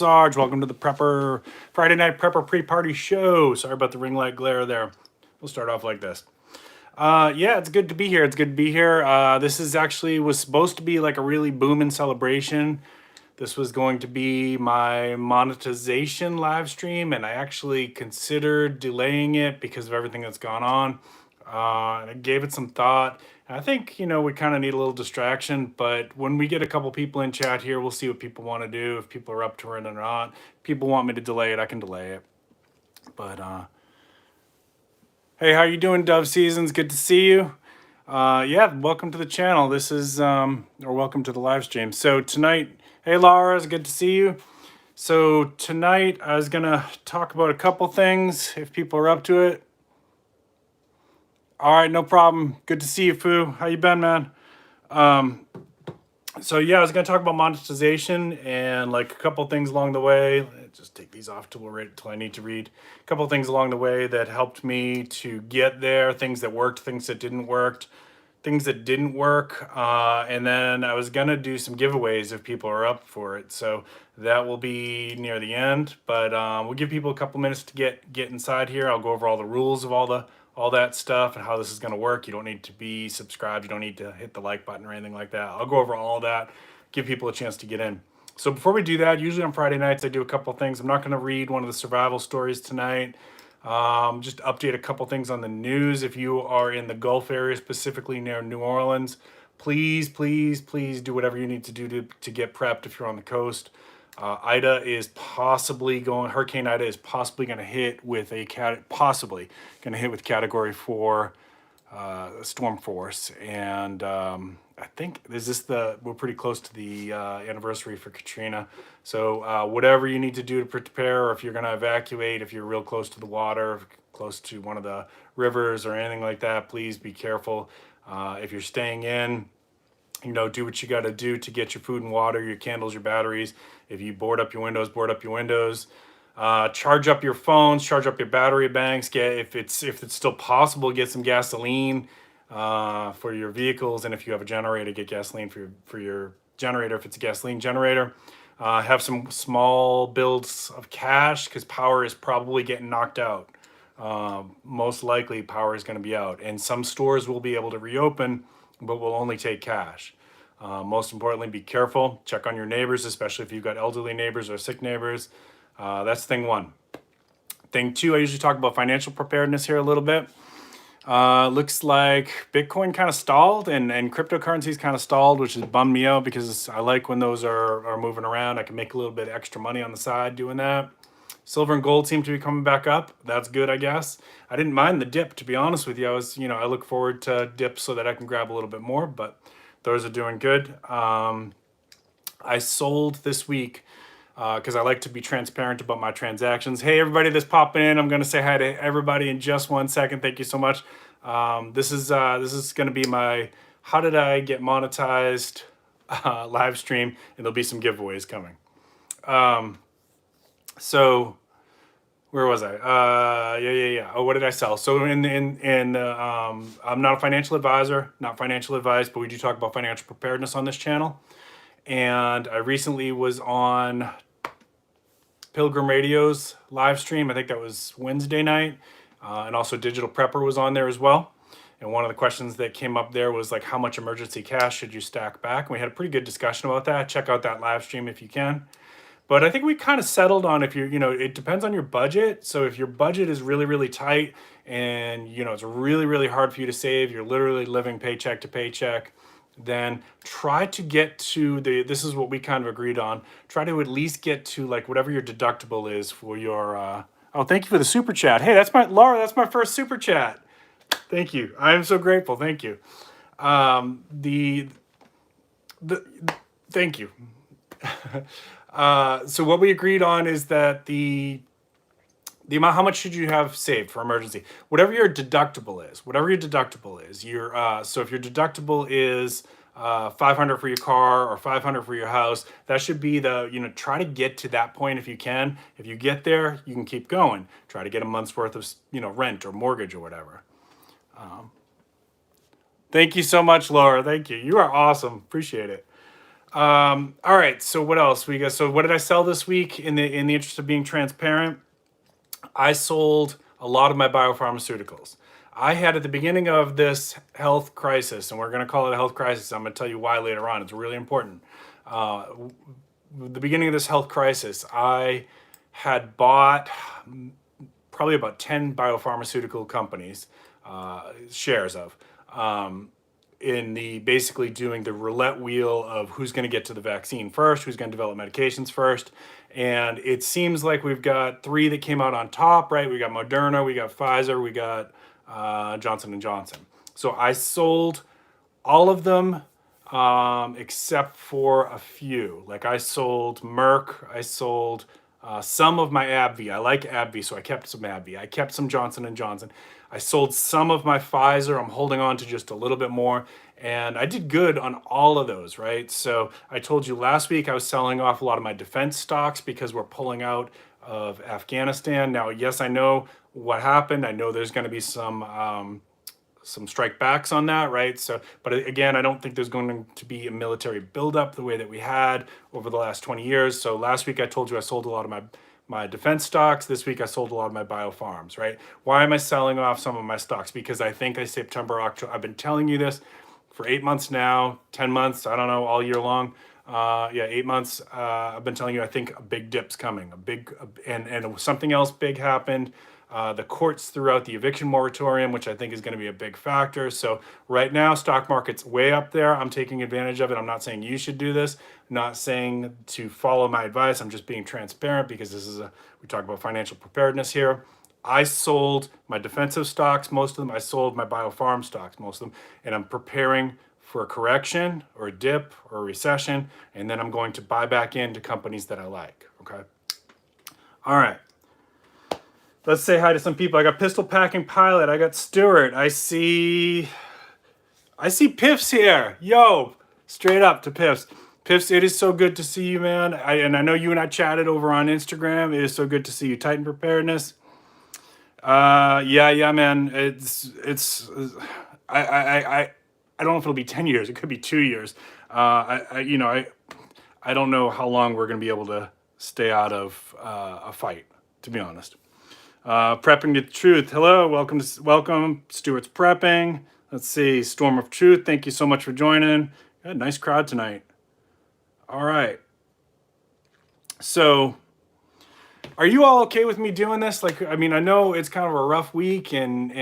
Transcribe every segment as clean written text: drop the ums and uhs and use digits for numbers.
Sarge, welcome to the Friday Night Prepper Pre-Party Show. Sorry about the ring light glare there. We'll start off like this. Yeah, it's good to be here. It's good to be here. This is actually was supposed to be like a really booming celebration. This was going to be my monetization live stream, and I actually considered delaying it because of everything that's gone on. And I gave it some thought. And I think, we kind of need a little distraction, but when we get a couple people in chat here, we'll see what people want to do, if people are up to it or not. If people want me to delay it, I can delay it. But hey, how you doing, Dove Seasons? Good to see you. Yeah, welcome to the channel. This is, or welcome to the live stream. So tonight, hey Laura, it's good to see you. So tonight I was gonna talk about a couple things if people are up to it. All right, no problem. Good to see you, Fu. How you been, man? So yeah, I was gonna talk about monetization and like a couple things along the way. Just take these off till I need to read. A couple things along the way that helped me to get there. Things that worked, things that didn't work, and then I was gonna do some giveaways if people are up for it. So that will be near the end. But we'll give people a couple minutes to get inside here. I'll go over all the rules of all that stuff and how this is going to work. You don't need to be subscribed. You don't need to hit the like button or anything like that. I'll go over all that, give people a chance to get in. So before we do that, usually on Friday nights, I do a couple things. I'm not going to read one of the survival stories tonight. Just update a couple things on the news. If you are in the Gulf area, specifically near New Orleans, please, please, please do whatever you need to do to get prepped if you're on the coast. Hurricane Ida is possibly going to hit with category 4 storm force, and I think we're pretty close to the anniversary for Katrina. So whatever you need to do to prepare, or if you're going to evacuate, if you're real close to the water, close to one of the rivers or anything like that, please be careful. If you're staying in, do what you got to do to get your food and water, your candles, your batteries. If you board up your windows, board up your windows. Charge up your phones, charge up your battery banks. If it's still possible, get some gasoline for your vehicles, and if you have a generator, get gasoline for your generator if it's a gasoline generator. Have some small builds of cash because power is probably getting knocked out. Most likely, power is going to be out, and some stores will be able to reopen, but will only take cash. Most importantly, be careful. Check on your neighbors, especially if you've got elderly neighbors or sick neighbors. That's thing one. Thing two, I usually talk about financial preparedness here a little bit. Looks like Bitcoin kind of stalled and cryptocurrencies kind of stalled, which has bummed me out because I like when those are moving around. I can make a little bit of extra money on the side doing that. Silver and gold seem to be coming back up. That's good, I guess. I didn't mind the dip, to be honest with you. I look forward to dips so that I can grab a little bit more, but those are doing good. I sold this week because I like to be transparent about my transactions. Hey, everybody that's popping in, I'm going to say hi to everybody in just 1 second. Thank you so much. This is going to be my How Did I Get Monetized live stream, and there'll be some giveaways coming. So where was I? Yeah. Oh, what did I sell? So I'm not a financial advisor, not financial advice, but we do talk about financial preparedness on this channel. And I recently was on Pilgrim Radio's live stream. I think that was Wednesday night. And also Digital Prepper was on there as well. And one of the questions that came up there was like, how much emergency cash should you stack back? And we had a pretty good discussion about that. Check out that live stream if you can. But I think we kind of settled on it depends on your budget. So if your budget is really, really tight and, it's really, really hard for you to save, you're literally living paycheck to paycheck, then try to get to this is what we kind of agreed on. Try to at least get to like whatever your deductible is for your, oh, thank you for the super chat. Hey, Laura, that's my first super chat. Thank you. I am so grateful. Thank you. Thank you. So what we agreed on is that the amount, how much should you have saved for emergency? Whatever your deductible is, so if your deductible is $500 for your car or $500 for your house, that should be try to get to that point if you can. If you get there, you can keep going. Try to get a month's worth of, rent or mortgage or whatever. Thank you so much, Laura. Thank you. You are awesome. Appreciate it. All right. So what else we got? So what did I sell this week? In the interest of being transparent, I sold a lot of my biopharmaceuticals. I had at the beginning of this health crisis, and we're going to call it a health crisis. I'm going to tell you why later on. It's really important. The beginning of this health crisis, I had bought probably about 10 biopharmaceutical companies, shares of, in the basically doing the roulette wheel of who's going to get to the vaccine first, who's going to develop medications first. And it seems like we've got three that came out on top, right? We got Moderna, we got Pfizer, we got Johnson and Johnson. So I sold all of them except for a few. Like I sold Merck, I sold some of my AbbVie. I like AbbVie, so I kept some AbbVie. I kept some Johnson and Johnson. I sold some of my Pfizer. I'm holding on to just a little bit more, and I did good on all of those, right? So I told you last week I was selling off a lot of my defense stocks because we're pulling out of Afghanistan. Now, yes, I know what happened. I know there's going to be some strike backs on that, right? So, but again, I don't think there's going to be a military buildup the way that we had over the last 20 years. So last week I told you I sold a lot of my defense stocks. This week I sold a lot of my biofarms, right? Why am I selling off some of my stocks? Because I think September, October, I've been telling you this for 8 months now, 10 months, I don't know, all year long. 8 months. I've been telling you, I think a big dip's coming, and something else big happened. The courts threw out the eviction moratorium, which I think is going to be a big factor. So right now, stock market's way up there. I'm taking advantage of it. I'm not saying you should do this. I'm not saying to follow my advice. I'm just being transparent because we talk about financial preparedness here. I sold my defensive stocks, most of them. I sold my biofarm stocks, most of them. And I'm preparing for a correction or a dip or a recession. And then I'm going to buy back into companies that I like. Okay. All right. Let's say hi to some people. I got Pistol Packing Pilot. I got Stuart. I see Piffs here. Yo, straight up to Piffs. Piffs, it is so good to see you, man. I know you and I chatted over on Instagram. It is so good to see you. Titan Preparedness. Yeah, man. I don't know if it'll be 10 years. It could be 2 years. I don't know how long we're gonna be able to stay out of a fight, to be honest. Prepping to Truth. Hello, welcome, Stuart's Prepping. Let's see, Storm of Truth. Thank you so much for joining. Got a nice crowd tonight. All right. So, are you all okay with me doing this? Like, I mean, I know it's kind of a rough week, and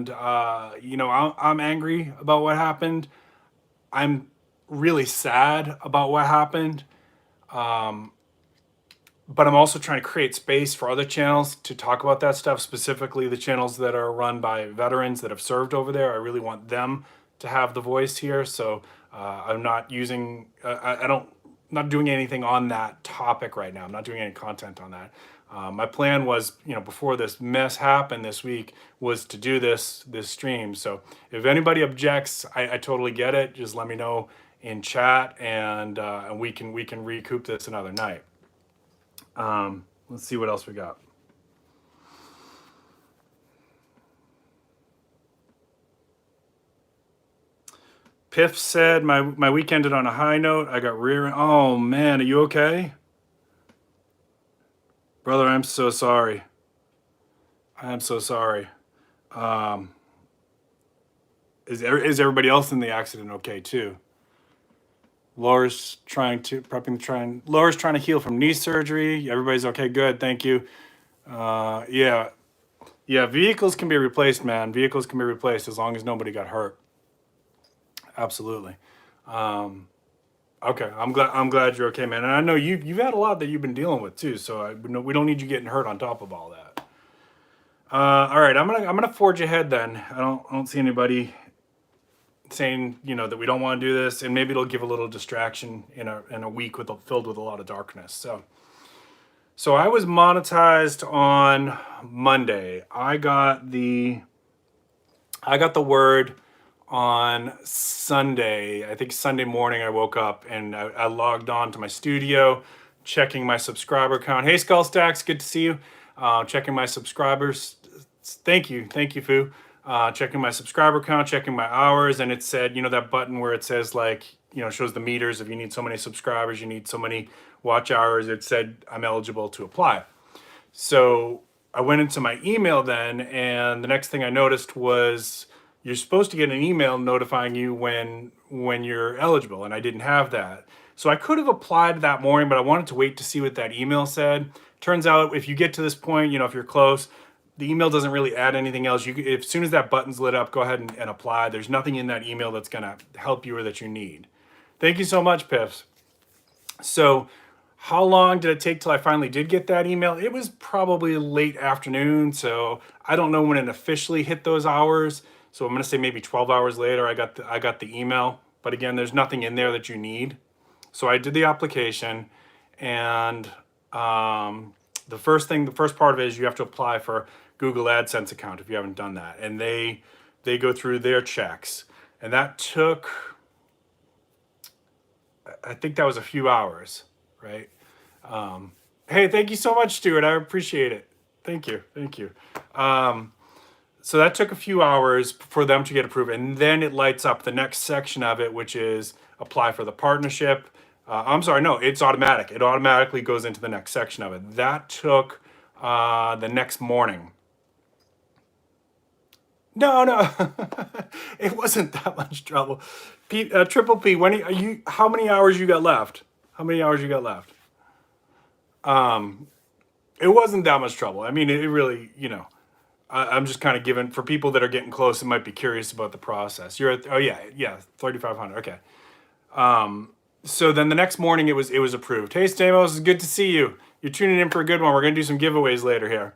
I'm angry about what happened. I'm really sad about what happened. But I'm also trying to create space for other channels to talk about that stuff, specifically the channels that are run by veterans that have served over there. I really want them to have the voice here. So I'm not using, not doing anything on that topic right now. I'm not doing any content on that. My plan was, before this mess happened this week, was to do this stream. So if anybody objects, I totally get it. Just let me know in chat, and we can recoup this another night. Let's see what else we got. Piff said, my week ended on a high note. I got rear. Oh man, are you okay? Brother, I'm so sorry. I am so sorry. Is everybody else in the accident okay too? Laura's trying to heal from knee surgery. Everybody's okay. Good. Thank you. Yeah. Vehicles can be replaced, man. Vehicles can be replaced as long as nobody got hurt. Absolutely. Okay. I'm glad you're okay, man. And I know you've had a lot that you've been dealing with too. So we don't need you getting hurt on top of all that. All right. I'm gonna forge ahead then. I don't see anybody saying that we don't want to do this, and maybe it'll give a little distraction in a week filled with a lot of darkness. So I was monetized on Monday. I got the word on Sunday. I think Sunday morning I woke up and I logged on to my studio, checking my subscriber count. Hey SkullStacks, good to see you. Checking my subscribers. Thank you, Fu. Checking my subscriber count, checking my hours, and it said, that button where it says like, shows the meters. If you need so many subscribers, you need so many watch hours. It said I'm eligible to apply. So I went into my email then, and the next thing I noticed was you're supposed to get an email notifying you when you're eligible, and I didn't have that. So I could have applied that morning, but I wanted to wait to see what that email said. Turns out if you get to this point, if you're close, the email doesn't really add anything else. As soon as that button's lit up, go ahead and apply. There's nothing in that email that's gonna help you or that you need. Thank you so much, Piffs. So how long did it take till I finally did get that email? It was probably late afternoon, so I don't know when it officially hit those hours. So I'm gonna say maybe 12 hours later, I got the email. But again, there's nothing in there that you need. So I did the application, and the first part of it is you have to apply for Google AdSense account if you haven't done that, and they go through their checks, and that took, I think that was a few hours, right? Hey, thank you so much, Stuart. I appreciate it. Thank you. So that took a few hours for them to get approved, and then it lights up the next section of it, which is apply for the partnership. I'm sorry, no, it's automatic. It automatically goes into the next section of it. That took the next morning. No, it wasn't that much trouble. Triple P, how many hours you got left? It wasn't that much trouble. I mean, it really, I'm just kind of giving, for people that are getting close and might be curious about the process. You're at, 3,500, okay. So then the next morning it was approved. Hey, Stamos, it's good to see you. You're tuning in for a good one. We're going to do some giveaways later here.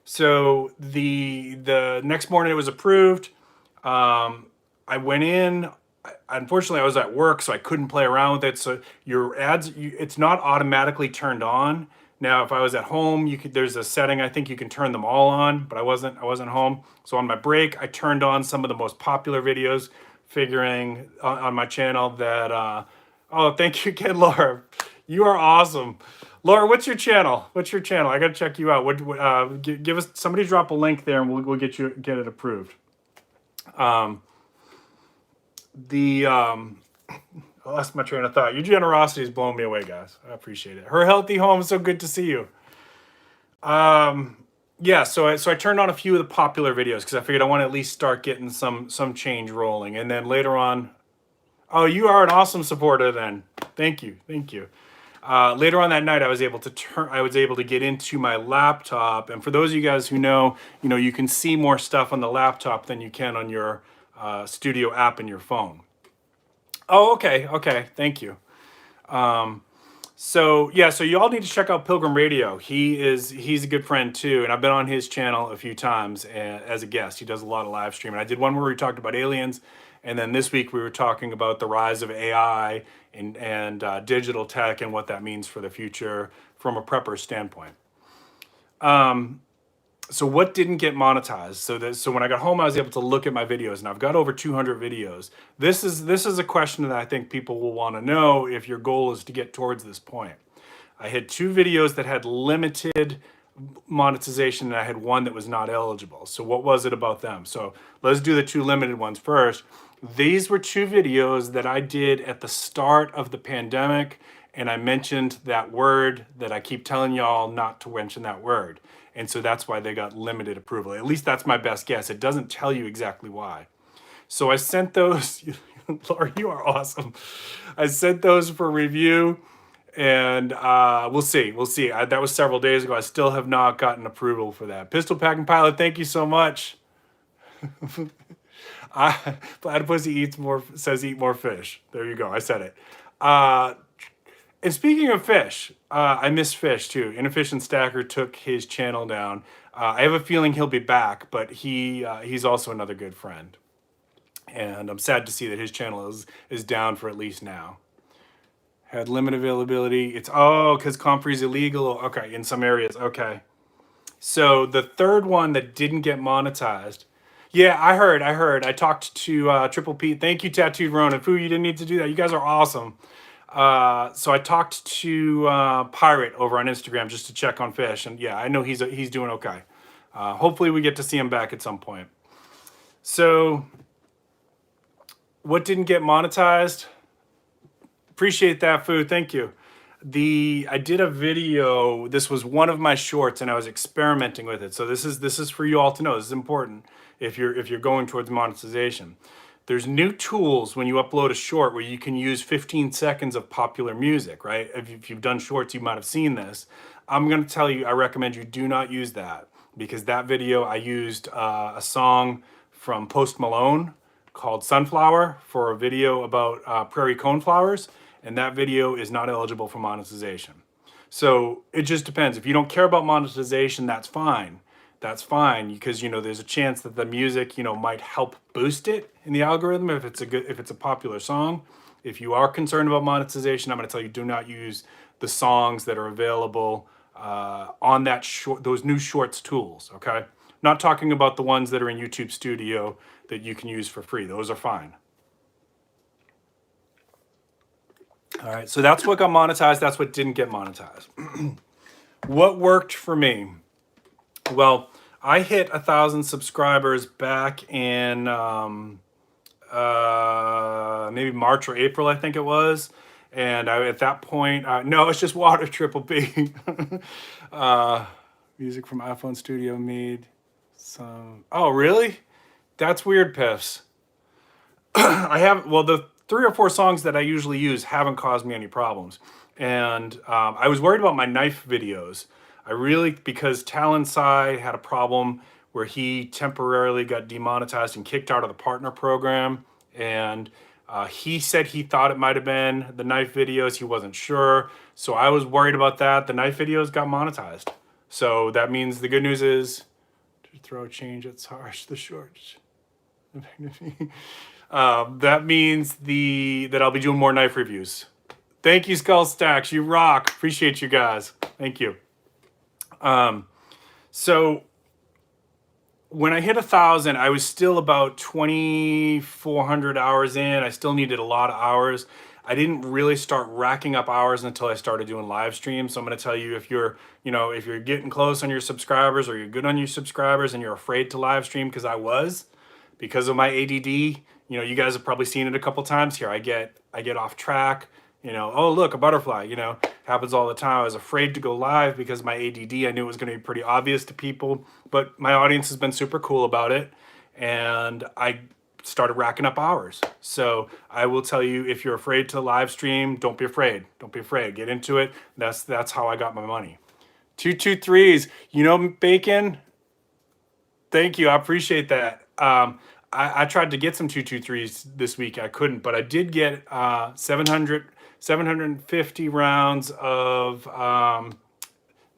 So the next morning it was approved. I went in. Unfortunately, I was at work, so I couldn't play around with it. So your ads, it's not automatically turned on. Now, if I was at home, there's a setting, I think you can turn them all on, but I wasn't home. So on my break, I turned on some of the most popular videos, figuring on my channel that, oh, thank you, Kid Laura. You are awesome. Laura, what's your channel? I got to check you out. Give us, somebody drop a link there and we'll get it approved. I lost my train of thought. Your generosity is blowing me away, guys. I appreciate it. Her healthy home, so good to see you. Yeah, so I turned on a few of the popular videos because I figured I want to at least start getting some change rolling. And then later on, oh, you are an awesome supporter then. Thank you. Later on that night, I was able to get into my laptop. And for those of you guys who know, you can see more stuff on the laptop than you can on your studio app in your phone. Oh, okay. Thank you. So you all need to check out Pilgrim Radio. He's a good friend too, and I've been on his channel a few times as a guest. He does a lot of live streaming. I did one where we talked about aliens, and then this week we were talking about the rise of AI and digital tech and what that means for the future from a prepper standpoint. So what didn't get monetized? So when I got home, I was able to look at my videos, and I've got over 200 videos. This is a question that I think people will want to know if your goal is to get towards this point. I had 2 videos that had limited monetization, and I had one that was not eligible. So what was it about them? So let's do the 2 limited ones first. These were 2 videos that I did at the start of the pandemic, and I mentioned that word that I keep telling y'all not to mention that word. And so that's why they got limited approval. At least that's my best guess. It doesn't tell you exactly why. So I sent those, Laura, you are awesome. I sent those for review, and we'll see. That was several days ago. I still have not gotten approval for that. Pistol Packing Pilot, thank you so much. Platypussy says eat more fish. There you go. I said it. And speaking of fish, I miss fish too. Inefficient Stacker took his channel down. I have a feeling he'll be back, but he's also another good friend. And I'm sad to see that his channel is down for at least now. Had limited availability. Because Comfrey's illegal. Okay, in some areas. Okay. So the third one that didn't get monetized. Yeah, I heard. I talked to Triple P. Thank you, Tattooed Ronin. Foo, you didn't need to do that. You guys are awesome. So I talked to Pirate over on Instagram just to check on fish, and yeah, I know he's doing okay. Hopefully we get to see him back at some point. So what didn't get monetized? Appreciate that, food. Thank you. I did a video. This was one of my shorts, and I was experimenting with it. So this is for you all to know. This is important if you're going towards monetization. There's new tools when you upload a short where you can use 15 seconds of popular music, right? If you've done shorts, you might have seen this. I'm going to tell you, I recommend you do not use that, because that video I used a song from Post Malone called Sunflower for a video about prairie coneflowers, and that video is not eligible for monetization. So it just depends. If you don't care about monetization, that's fine. That's fine, because there's a chance that the music might help boost it in the algorithm if it's a popular song. If you are concerned about monetization, I'm going to tell you, do not use the songs that are available on those new shorts tools. Okay, not talking about the ones that are in YouTube Studio that you can use for free. Those are fine. All right, so that's what got monetized. That's what didn't get monetized. What worked for me? Well, I hit 1,000 subscribers back in maybe March or April, I think it was. And at that point, no, it's just water, Triple B. Music from iPhone Studio made some. Oh, really? That's weird, Piffs. The 3 or 4 songs that I usually use haven't caused me any problems. And I was worried about my knife videos. Because Talonsai had a problem where he temporarily got demonetized and kicked out of the partner program. And he said he thought it might have been the knife videos. He wasn't sure. So I was worried about that. The knife videos got monetized. So that means the good news is to throw a change at Sarge, the shorts. That means that I'll be doing more knife reviews. Thank you, Skull Stacks. You rock. Appreciate you guys. Thank you. So when I hit 1,000, I was still about 2,400 hours in. I still needed a lot of hours. I didn't really start racking up hours until I started doing live streams. So I'm going to tell you, if you're getting close on your subscribers, or you're good on your subscribers and you're afraid to live stream, because of my ADD, you guys have probably seen it a couple times here. I get off track. Oh, look, a butterfly, happens all the time. I was afraid to go live because of my ADD. I knew it was going to be pretty obvious to people, but my audience has been super cool about it. And I started racking up hours. So I will tell you, if you're afraid to live stream, don't be afraid. Don't be afraid. Get into it. That's how I got my money. 223s, Bacon. Thank you. I appreciate that. I tried to get some 223s this week. I couldn't, but I did get 750 rounds of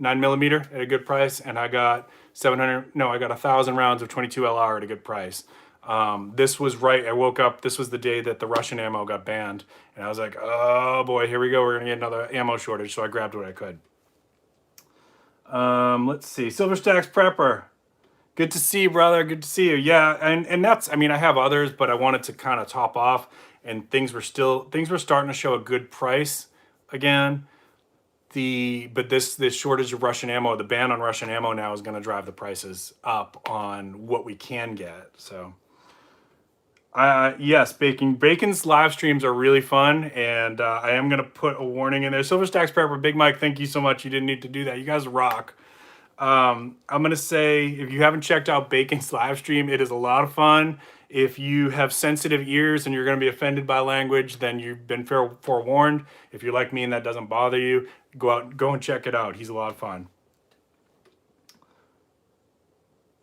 9mm at a good price, and I got 1,000 rounds of 22 LR at a good price. This was right. I woke up. This was the day that the Russian ammo got banned, and I was like, oh boy, here we go. We're gonna get another ammo shortage. So I grabbed what I could. Let's see. SilverStacks Prepper. Good to see you, brother. Good to see you. Yeah, and that's, I have others, but I wanted to kind of top off, and things were starting to show a good price again. But this shortage of Russian ammo, the ban on Russian ammo now, is going to drive the prices up on what we can get. So yes, Bacon's live streams are really fun, and I am going to put a warning in there. SilverStacks Prepper, Big Mike, thank you so much. You didn't need to do that. You guys rock. I'm going to say, if you haven't checked out Bacon's live stream, it is a lot of fun. If you have sensitive ears and you're going to be offended by language, then you've been forewarned. If you're like me and that doesn't bother you, go and check it out. He's a lot of fun.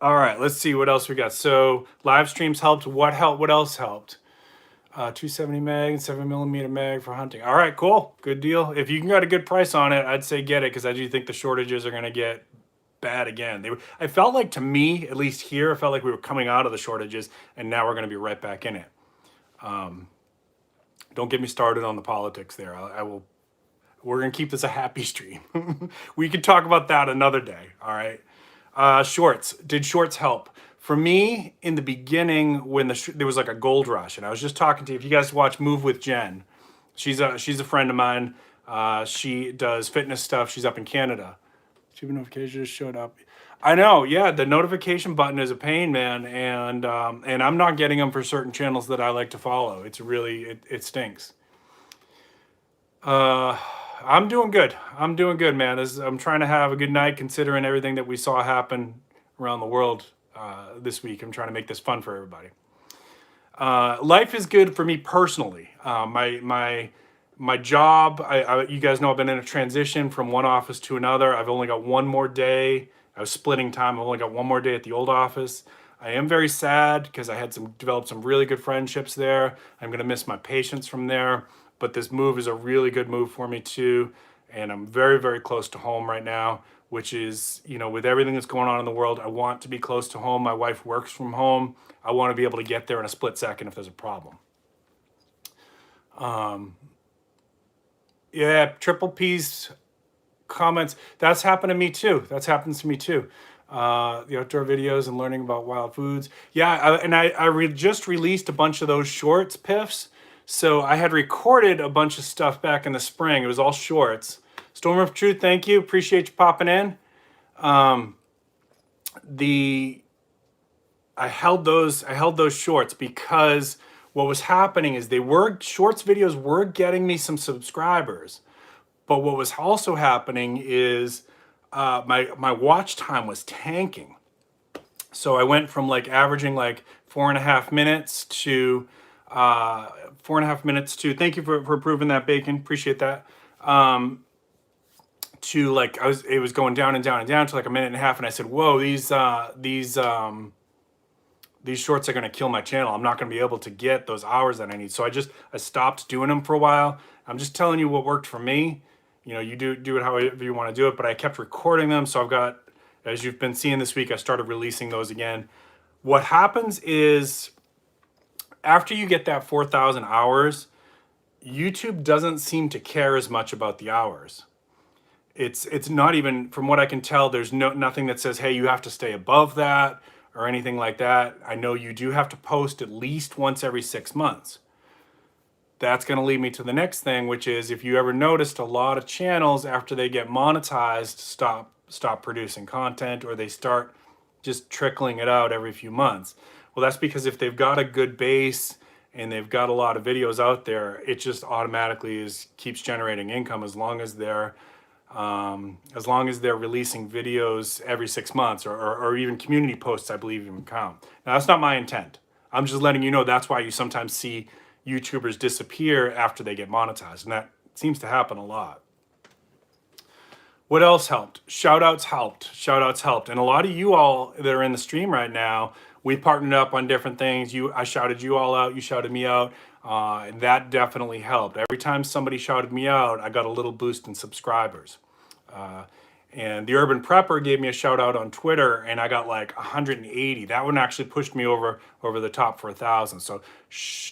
All right, let's see what else we got. So live streams helped. What else helped? 270 mag and 7mm mag for hunting. All right, cool. Good deal. If you can get a good price on it, I'd say get it, because I do think the shortages are going to get bad again. I felt like, to me, at least here, I felt like we were coming out of the shortages, and now we're going to be right back in it. Don't get me started on the politics there. We're going to keep this a happy stream. We could talk about that another day. All right. Shorts. Did shorts help? For me, in the beginning, when there was like a gold rush, and I was just talking to you, if you guys watch Move with Jen, she's a friend of mine. She does fitness stuff. She's up in Canada. Stupid notification just showed up. I know, yeah, the notification button is a pain, man, and I'm not getting them for certain channels that I like to follow. It's really, it stinks. I'm doing good. I'm doing good, man. I'm trying to have a good night considering everything that we saw happen around the world this week. I'm trying to make this fun for everybody. Life is good for me personally. My job. You guys know I've been in a transition from one office to another. I've only got one more day. I was splitting time. I've only got one more day at the old office. I am very sad because I had developed some really good friendships there. I'm gonna miss my patients from there, but this move is a really good move for me too, and I'm very, very close to home right now, which is, with everything that's going on in the world, I want to be close to home. My wife works from home. I want to be able to get there in a split second if there's a problem. Yeah, Triple P's comments. That's happened to me too. That's happened to me too. The outdoor videos and learning about wild foods. Yeah, I just released a bunch of those shorts, Piffs. So I had recorded a bunch of stuff back in the spring. It was all shorts. Storm of Truth, thank you. Appreciate you popping in. I held those shorts because what was happening is shorts videos were getting me some subscribers. But what was also happening is my watch time was tanking. So I went from averaging 4.5 minutes to 4.5 minutes to, thank you for approving that, Bacon, appreciate that. To it was going down and down and down to a minute and a half, and I said, whoa, these shorts are going to kill my channel. I'm not going to be able to get those hours that I need. So I stopped doing them for a while. I'm just telling you what worked for me. You do it however you want to do it, but I kept recording them. So I've got, as you've been seeing this week, I started releasing those again. What happens is after you get that 4,000 hours, YouTube doesn't seem to care as much about the hours. It's not even, from what I can tell, there's nothing that says, hey, you have to stay above that or anything like that. I know you do have to post at least once every 6 months. That's going to lead me to the next thing, which is, if you ever noticed, a lot of channels after they get monetized stop producing content, or they start just trickling it out every few months. Well, that's because if they've got a good base and they've got a lot of videos out there, it just automatically keeps generating income as long as they're releasing videos every 6 months, or even community posts, I believe, even count. Now, that's not my intent. I'm just letting you know that's why you sometimes see YouTubers disappear after they get monetized, and that seems to happen a lot. What else helped? Shoutouts helped. Shoutouts helped. And a lot of you all that are in the stream right now, we partnered up on different things. I shouted you all out. You shouted me out. And that definitely helped. Every time somebody shouted me out, I got a little boost in subscribers. And the Urban Prepper gave me a shout out on Twitter, and I got 180. That one actually pushed me over the top for 1,000. So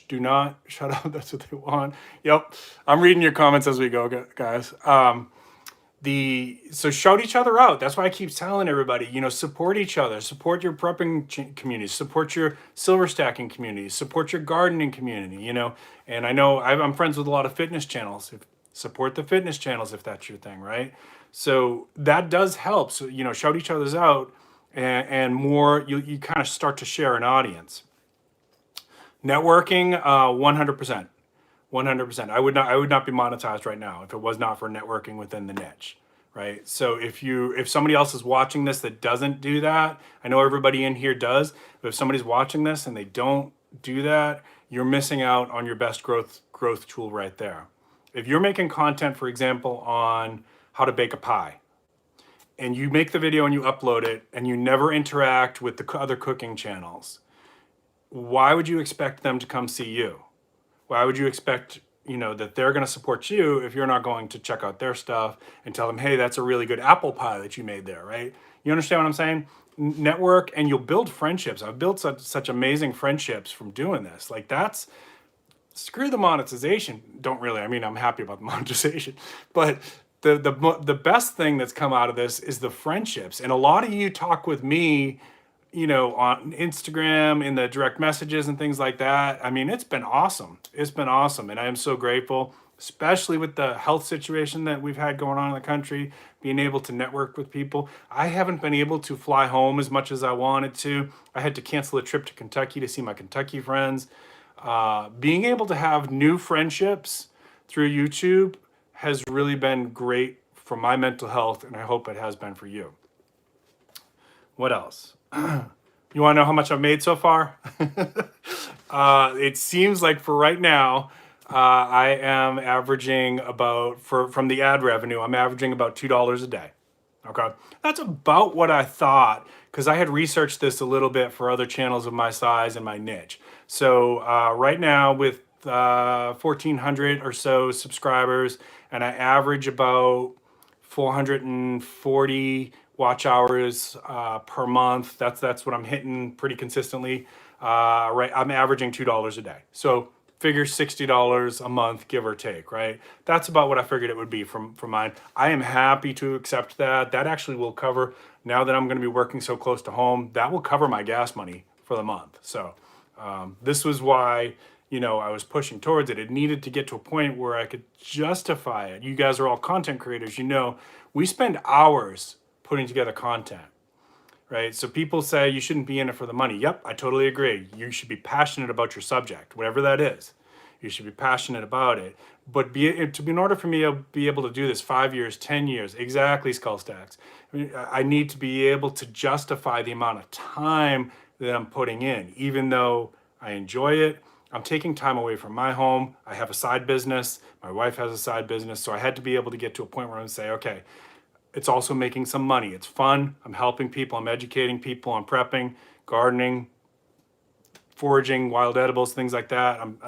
do not shout out. That's what they want. Yep, I'm reading your comments as we go, guys. So shout each other out. That's why I keep telling everybody, support each other, support your prepping community, support your SilverStacking community, support your gardening community. And I know I'm friends with a lot of fitness channels. Support the fitness channels if that's your thing, right? So that does help. So, shout each other's out, and more, you kind of start to share an audience. Networking, 100%. 100%. I would not be monetized right now if it was not for networking within the niche, right? So if somebody else is watching this that doesn't do that, I know everybody in here does, but if somebody's watching this and they don't do that, you're missing out on your best growth tool right there. If you're making content, for example, on how to bake a pie, and you make the video and you upload it, and you never interact with the other cooking channels, why would you expect them to come see you? Why would you expect, that they're going to support you if you're not going to check out their stuff and tell them, hey, that's a really good apple pie that you made there, right? You understand what I'm saying? Network, and you'll build friendships. I've built such amazing friendships from doing this. Screw the monetization. Don't really. I mean, I'm happy about the monetization, but the best thing that's come out of this is the friendships. And a lot of you talk with me, on Instagram, in the direct messages and things like that. I mean, it's been awesome. It's been awesome. And I am so grateful, especially with the health situation that we've had going on in the country, being able to network with people. I haven't been able to fly home as much as I wanted to. I had to cancel a trip to Kentucky to see my Kentucky friends. Being able to have new friendships through YouTube has really been great for my mental health, and I hope it has been for you. What else? You want to know how much I've made so far? It seems like for right now, I am averaging about, from the ad revenue, I'm averaging about $2 a day. Okay, that's about what I thought, because I had researched this a little bit for other channels of my size and my niche. So right now with 1,400 or so subscribers, and I average about 440 watch hours per month. That's what I'm hitting pretty consistently. Right, I'm averaging $2 a day. So figure $60 a month, give or take, right? That's about what I figured it would be from mine. I am happy to accept that. That actually will cover, now that I'm going to be working so close to home, that will cover my gas money for the month. So this was why, you know, I was pushing towards it. It needed to get to a point where I could justify it. You guys are all content creators, you know, we spend hours putting together content. Right? So people say you shouldn't be in it for the money. Yep, I totally agree. You should be passionate about your subject, whatever that is. You should be passionate about it. But in order for me to be able to do this 5 years, 10 years, exactly, Skull Stacks, I need to be able to justify the amount of time that I'm putting in. Even though I enjoy it, I'm taking time away from my home. I have a side business. My wife has a side business. So I had to be able to get to a point where I'm say, okay, it's also making some money. It's fun. I'm helping people. I'm educating people on prepping, gardening, foraging, wild edibles, things like that. I'm,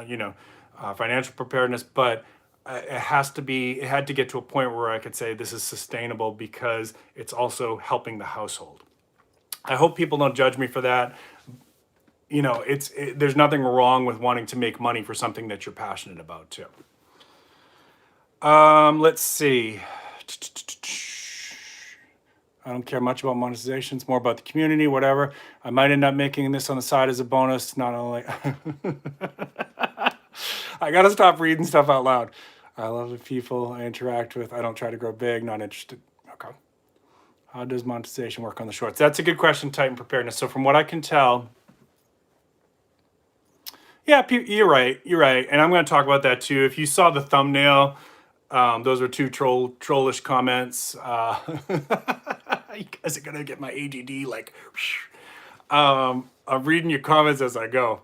financial preparedness. But it had to get to a point where I could say this is sustainable because it's also helping the household. I hope people don't judge me for that. You know, there's nothing wrong with wanting to make money for something that you're passionate about too. Let's see. I don't care much about monetization. It's more about the community, whatever. I might end up making this on the side as a bonus. Not only, I gotta stop reading stuff out loud. I love the people I interact with. I don't try to grow big, not interested. Okay. How does monetization work on the shorts? That's a good question, Titan Preparedness. So from what I can tell, yeah, you're right. You're right. And I'm going to talk about that too. If you saw the thumbnail, those were two trollish comments. You guys are gonna get my ADD like. I'm reading your comments as I go.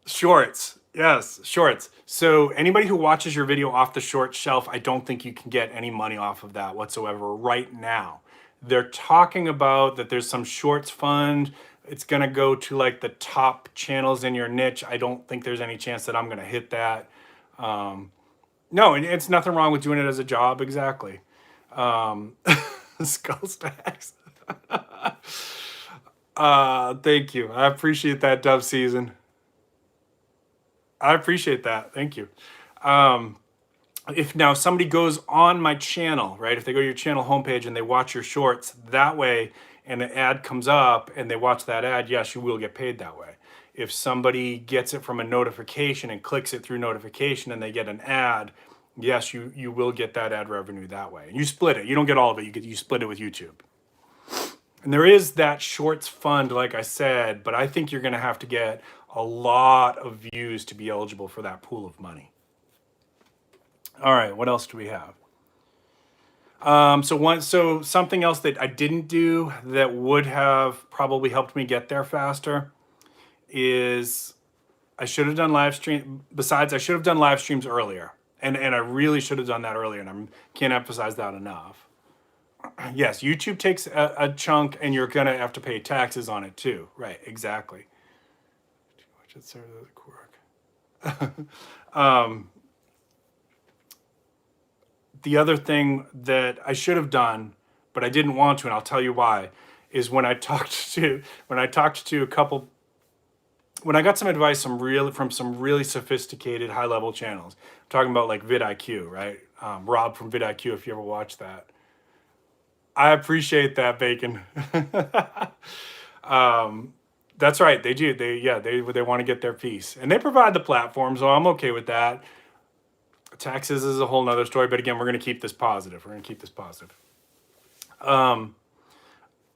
Shorts, yes, shorts. So anybody who watches your video off the short shelf, I don't think you can get any money off of that whatsoever right now. They're talking about that there's some shorts fund. It's gonna go to like the top channels in your niche. I don't think there's any chance that I'm gonna hit that. No, it's nothing wrong with doing it as a job, exactly. Skull Stacks. Thank you. I appreciate that, Dove Season. I appreciate that. Thank you. If now somebody goes on my channel, right? If they go to your channel homepage and they watch your shorts that way, and an ad comes up and they watch that ad, yes, you will get paid that way. If somebody gets it from a notification and clicks it through notification and they get an ad, yes, you will get that ad revenue that way. And you split it. You don't get all of it. You split it with YouTube. And there is that shorts fund, like I said, but I think you're going to have to get a lot of views to be eligible for that pool of money. All right, what else do we have? So something else that I didn't do that would have probably helped me get there faster is I should have done live stream. Besides, I should have done live streams earlier. And I really should have done that earlier, and I can't emphasize that enough. Yes, YouTube takes a chunk, and you're going to have to pay taxes on it too. Right, exactly. The other thing that I should have done, but I didn't want to, and I'll tell you why, is when I talked to a couple. When I got some advice from some really sophisticated high-level channels, I'm talking about like vidIQ, right? Rob from vidIQ, if you ever watched that. I appreciate that, Bacon. That's right, they do. They want to get their piece. And they provide the platform, so I'm okay with that. Taxes is a whole nother story, but again, we're going to keep this positive.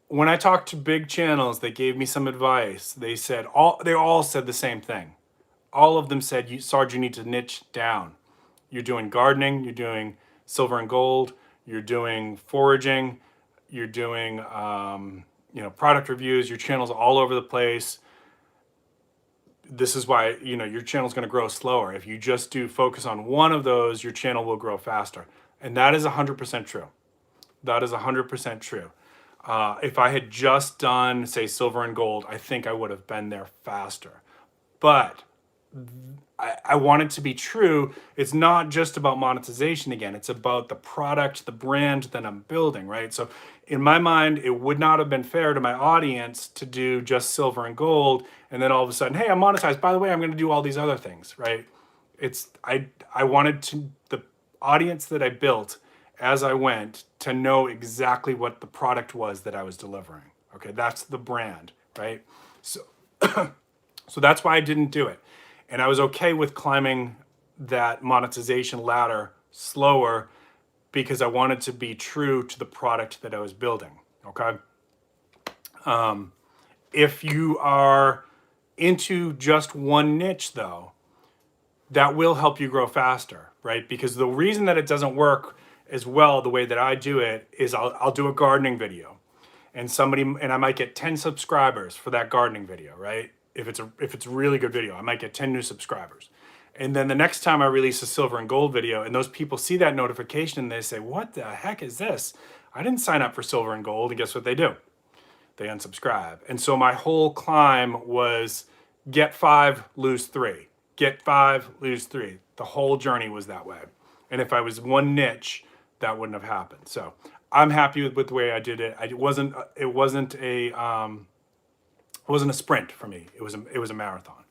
When I talked to big channels, they gave me some advice. They all said the same thing. All of them said, Sarge, you need to niche down. you're doing gardening, you're doing silver and gold, you're doing foraging, you're doing product reviews, your channel's all over the place. This is why your channel's going to grow slower. If you just do focus on one of those, your channel will grow faster. And that is 100% true. That is 100% true. If I had just done, say, silver and gold, I think I would have been there faster. But I want it to be true. It's not just about monetization again. It's about the product, the brand that I'm building, right? So in my mind, it would not have been fair to my audience to do just silver and gold, and then all of a sudden, hey, I'm monetized. By the way, I'm going to do all these other things, right? I wanted the audience that I built as I went to know exactly what the product was that I was delivering. Okay, that's the brand, right? So, so that's why I didn't do it. And I was okay with climbing that monetization ladder slower because I wanted to be true to the product that I was building, okay? If you are into just one niche though, that will help you grow faster, right? Because the reason that it doesn't work as well the way that I do it is I'll do a gardening video and I might get 10 subscribers for that gardening video, right? If it's a really good video, I might get 10 new subscribers. And then the next time I release a silver and gold video and those people see that notification and they say, what the heck is this? I didn't sign up for silver and gold. And guess what they do? They unsubscribe. And so my whole climb was get 5, lose 3. Get 5, lose 3. The whole journey was that way. And if I was one niche, that wouldn't have happened. So I'm happy with the way I did it. It wasn't a sprint for me. It was a marathon.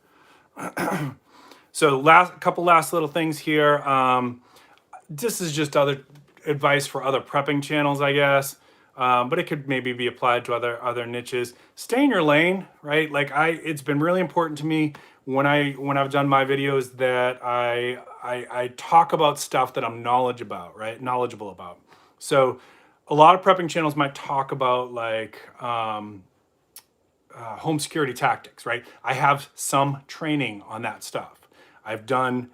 So couple last little things here. This is just other advice for other prepping channels, I guess. But it could maybe be applied to other niches. Stay in your lane, right? Like it's been really important to me when I've done my videos that I talk about stuff that I'm knowledgeable about. So a lot of prepping channels might talk about like home security tactics, right? I have some training on that stuff. I've done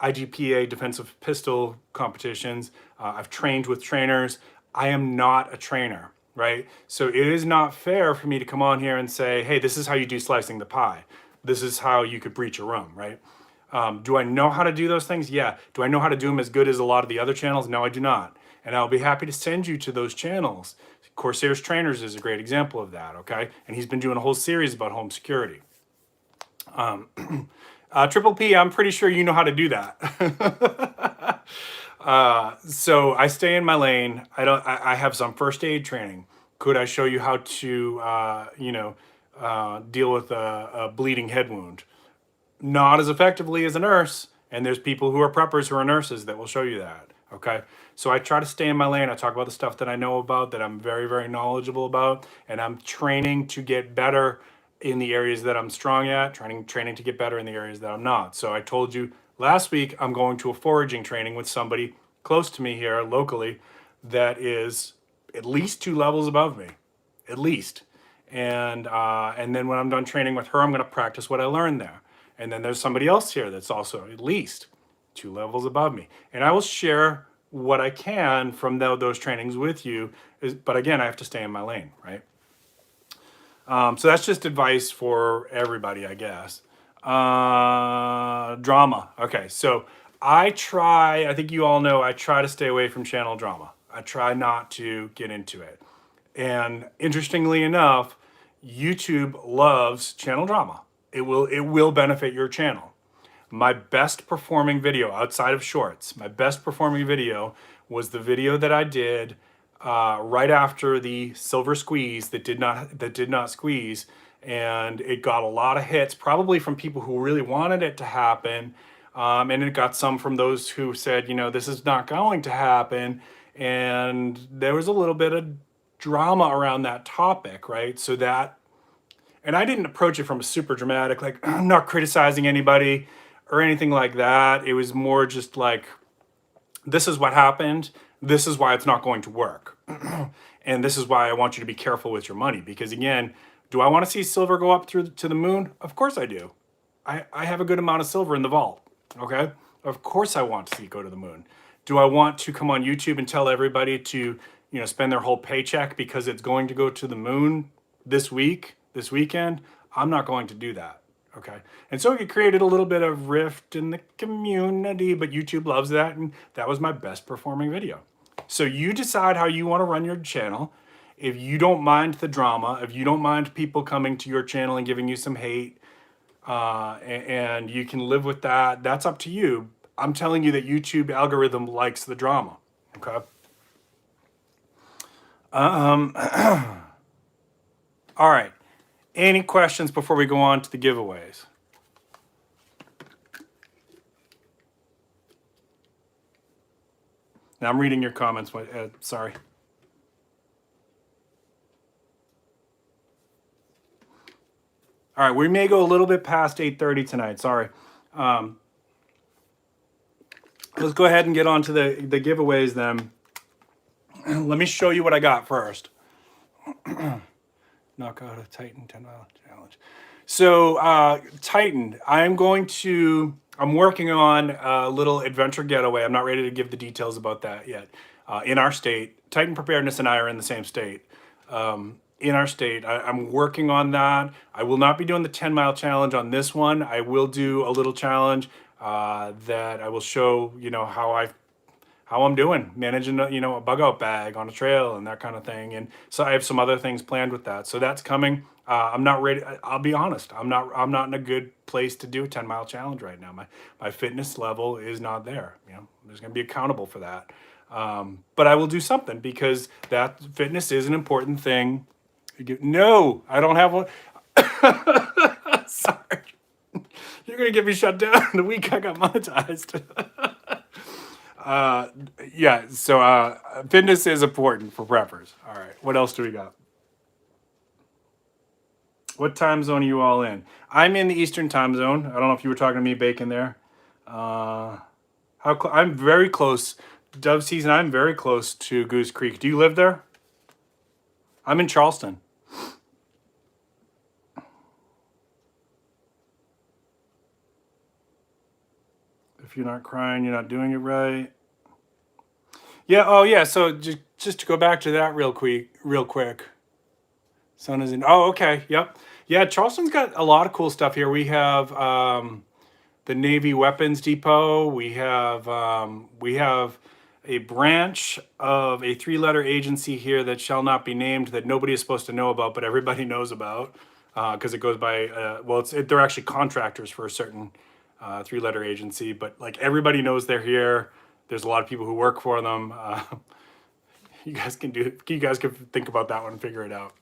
IGPA defensive pistol competitions. I've trained with trainers. I am not a trainer, right? So it is not fair for me to come on here and say, hey, this is how you do slicing the pie. This is how you could breach a room, right? Do I know how to do those things? Yeah. Do I know how to do them as good as a lot of the other channels? No, I do not. And I'll be happy to send you to those channels. Corsair's Trainers is a great example of that, okay? And he's been doing a whole series about home security. Triple P, I'm pretty sure you know how to do that. So I stay in my lane. I have some first aid training. Could I show you how to, deal with a bleeding head wound? Not as effectively as a nurse. And there's people who are preppers who are nurses that will show you that. Okay. So I try to stay in my lane. I talk about the stuff that I know about, that I'm very, very knowledgeable about, and I'm training to get better in the areas that I'm strong at, training to get better in the areas that I'm not. So I told you last week, I'm going to a foraging training with somebody close to me here locally that is at least 2 levels above me, at least. And then when I'm done training with her, I'm going to practice what I learned there. And then there's somebody else here that's also at least 2 levels above me. And I will share what I can from those trainings with you. But again, I have to stay in my lane, right? So that's just advice for everybody, I guess. Drama. Okay, so I think you all know, I try to stay away from channel drama. I try not to get into it. And interestingly enough, YouTube loves channel drama. It will benefit your channel. My best performing video outside of shorts, my best performing video was the video that I did right after the silver squeeze that did not squeeze, and it got a lot of hits, probably from people who really wanted it to happen, and it got some from those who said, this is not going to happen, and there was a little bit of drama around that topic, right? So that, and I didn't approach it from a super dramatic, like I'm not criticizing anybody or anything like that. It was more just like, this is what happened. This is why it's not going to work. And this is why I want you to be careful with your money. Because again, do I want to see silver go up to the moon? Of course I do. I have a good amount of silver in the vault, okay? Of course I want to see it go to the moon. Do I want to come on YouTube and tell everybody to, spend their whole paycheck because it's going to go to the moon this weekend? I'm not going to do that. Okay. And so it created a little bit of rift in the community, but YouTube loves that. And that was my best performing video. So you decide how you want to run your channel. If you don't mind the drama, if you don't mind people coming to your channel and giving you some hate, and you can live with that, that's up to you. I'm telling you that YouTube algorithm likes the drama. Okay. All right. Any questions before we go on to the giveaways? Now I'm reading your comments. Sorry. All right, we may go a little bit past 8:30 tonight. Sorry. Let's go ahead and get on to the giveaways then. Let me show you what I got first. Knock out a Titan 10-mile challenge. So Titan, I'm working on a little adventure getaway. I'm not ready to give the details about that yet. In our state, Titan Preparedness and I are in the same state. In our state, I'm working on that. I will not be doing the 10-mile challenge on this one. I will do a little challenge that I will show, how I'm doing, managing a bug out bag on a trail and that kind of thing. And so I have some other things planned with that. So that's coming. I'm not ready. I'll be honest. I'm not in a good place to do a 10-mile challenge right now. My fitness level is not there. I'm just going to be accountable for that. But I will do something because that fitness is an important thing. No, I don't have one. Sorry. You're going to get me shut down the week I got monetized. Yeah, so fitness is important for preppers. All right, what else do we got? What time zone are you all in? I'm in the Eastern time zone. I don't know if you were talking to me, Bacon, there. I'm very close. Dove season, I'm very close to Goose Creek. Do you live there? I'm in Charleston. If you're not crying, you're not doing it right. Yeah, oh yeah, so just to go back to that real quick. Sun is in, oh, okay, yep. Yeah, Charleston's got a lot of cool stuff here. We have the Navy Weapons Depot. We have a branch of a 3-letter agency here that shall not be named that nobody is supposed to know about, but everybody knows about because it goes by, they're actually contractors for a certain 3-letter agency, but like everybody knows they're here. There's a lot of people who work for them. You guys can think about that one and figure it out.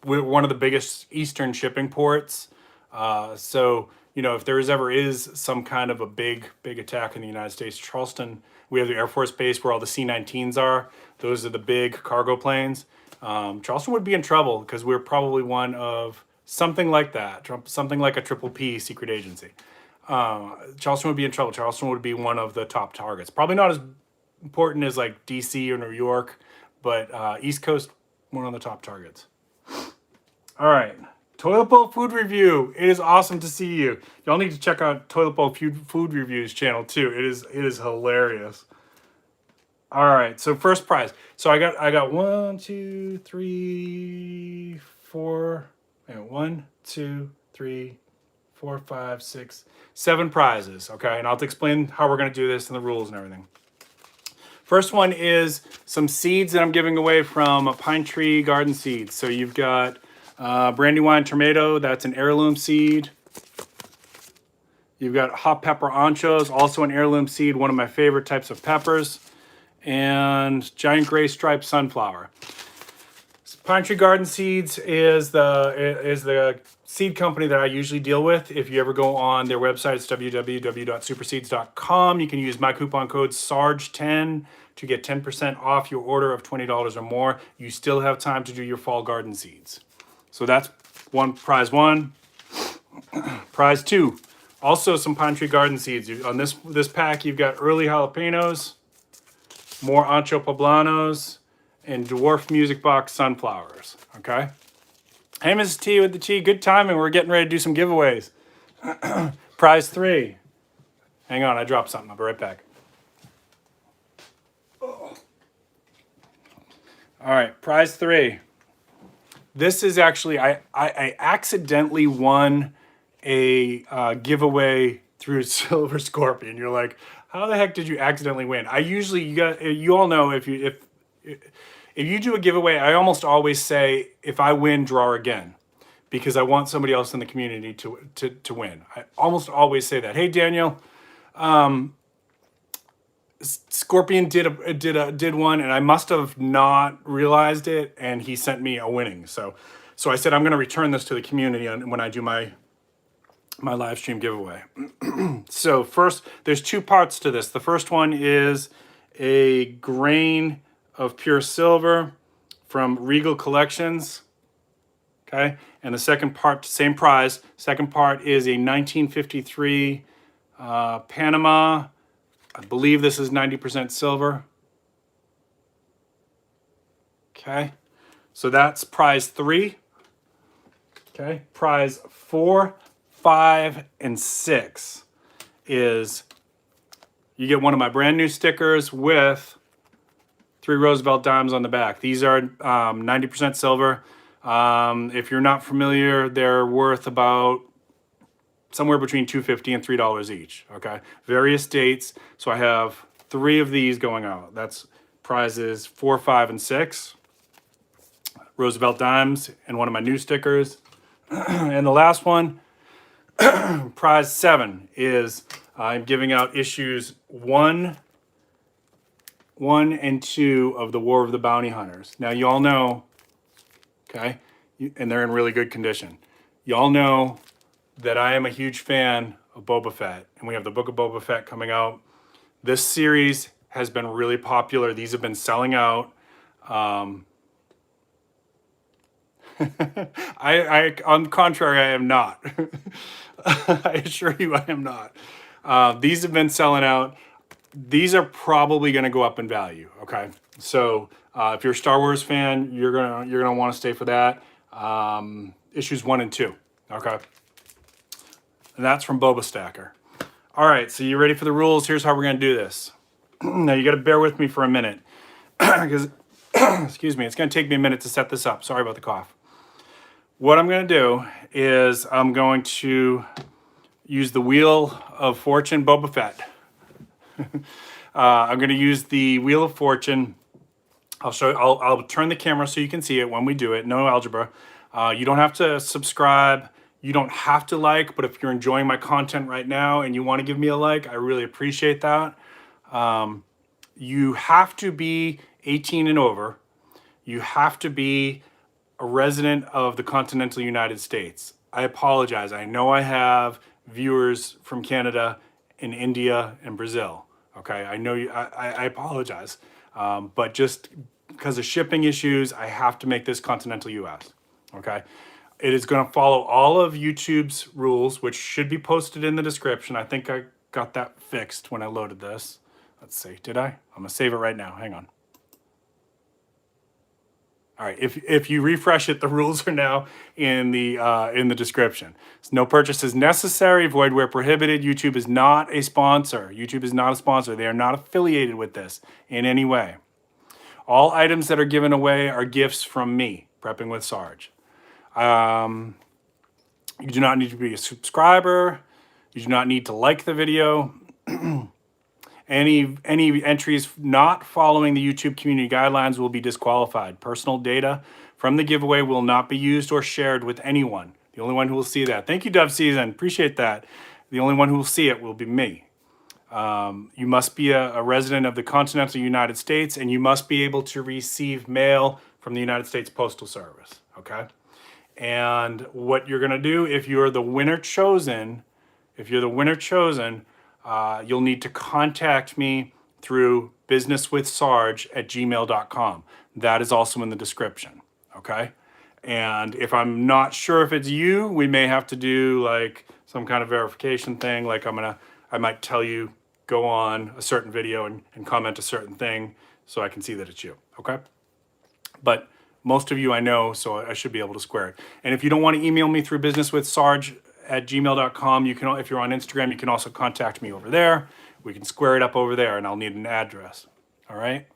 We're one of the biggest Eastern shipping ports. So, if there ever is some kind of a big attack in the United States, Charleston, we have the Air Force Base where all the C-19s are. Those are the big cargo planes. Charleston would be in trouble because we're probably one of something like that, something like a triple P secret agency. Charleston would be in trouble. Charleston would be one of the top targets. Probably not as important as like DC or New York, but East Coast, one of the top targets. All right. Toilet Bowl Food Review. It is awesome to see you. Y'all need to check out Toilet Bowl Food Reviews channel too. It is hilarious. All right. So first prize. So I got 1, 2, 3, 4. 1, 2, 3, 4, 5, 6, 7 prizes. Okay. And I'll explain how we're going to do this and the rules and everything. First one is some seeds that I'm giving away from Pine Tree Garden Seeds. So you've got Brandywine Tomato, that's an heirloom seed. You've got hot pepper anchos, also an heirloom seed, one of my favorite types of peppers. And giant gray striped sunflower. Pine Tree Garden Seeds is the seed company that I usually deal with. If you ever go on their website, it's www.superseeds.com. You can use my coupon code SARGE10 to get 10% off your order of $20 or more. You still have time to do your fall garden seeds. So that's prize one. Prize two, also some Pine Tree Garden Seeds. On this pack, you've got early jalapenos, more ancho poblanos, and dwarf music box sunflowers. Okay. Hey, Mrs. T with the T. Good timing. We're getting ready to do some giveaways. Prize 3. Hang on, I dropped something. I'll be right back. All right, prize 3. This is actually, I accidentally won a giveaway through Silver Scorpion. You're like, how the heck did you accidentally win? I usually, you all know if you do a giveaway, I almost always say, if I win, draw again, because I want somebody else in the community to win. I almost always say that. Hey, Daniel, Scorpion did one, and I must have not realized it, and he sent me a winning. So I said I'm going to return this to the community when I do my live stream giveaway. So first, there's 2 parts to this. The first one is a grain of pure silver from Regal Collections. Okay, and the second part, same prize. Second part is a 1953 Panama. I believe this is 90% silver. Okay, so that's prize 3. Okay, prize 4, 5, and 6 is you get one of my brand new stickers with 3 Roosevelt dimes on the back. These are 90% silver. If you're not familiar, they're worth about somewhere between $2.50 and $3 each. Okay, various dates. So I have 3 of these going out. That's prizes 4, 5, and 6. Roosevelt dimes and one of my new stickers. And the last one, prize 7, is I'm giving out issues 1 and 2 of the War of the Bounty Hunters. Now you all know, okay, and they're in really good condition. You all know that I am a huge fan of Boba Fett, and we have the Book of Boba Fett coming out. This series has been really popular. These have been selling out. On the contrary, I am not. I assure you I am not. These have been selling out. These are probably going to go up in value, okay? So if you're a Star Wars fan, you're gonna want to stay for that. Issues 1 and 2, okay? And that's from Boba Stacker. All right, so you ready for the rules? Here's how we're going to do this. Now, you got to bear with me for a minute because, excuse me, it's going to take me a minute to set this up. Sorry about the cough. What I'm going to do is I'm going to use the Wheel of Fortune Boba Fett. I'm going to use the Wheel of Fortune. I'll turn the camera so you can see it when we do it. No algebra. You don't have to subscribe. You don't have to like, but if you're enjoying my content right now and you want to give me a like, I really appreciate that. You have to be 18 and over. You have to be a resident of the continental United States. I apologize. I know I have viewers from Canada and India and Brazil. Okay, I know you. I apologize, but just because of shipping issues, I have to make this continental U.S. Okay. It is going to follow all of YouTube's rules, which should be posted in the description. I think I got that fixed when I loaded this. Let's see, did I? I'm going to save it right now. Hang on. All right, if you refresh it, the rules are now in the description. So no purchase is necessary, void where prohibited. YouTube is not a sponsor. YouTube is not a sponsor. They are not affiliated with this in any way. All items that are given away are gifts from me, Prepping with Sarge. You do not need to be a subscriber. You do not need to like the video. Any entries not following the YouTube community guidelines will be disqualified. Personal data from the giveaway will not be used or shared with anyone. The only one who will see that. Thank you, Dove Season. Appreciate that. The only one who will see it will be me. You must be a resident of the continental United States, and you must be able to receive mail from the United States Postal Service. Okay? And what you're going to do, if you're the winner chosen, you'll need to contact me through businesswithsarge@gmail.com. That is also in the description, okay? And if I'm not sure if it's you, we may have to do like some kind of verification thing. Like I might tell you, go on a certain video and comment a certain thing so I can see that it's you, okay? But most of you I know, so I should be able to square it. And if you don't want to email me through businesswithsarge gmail.com. You can, if you're on Instagram, you can also contact me over there. We can square it up over there, and I'll need an address. All right?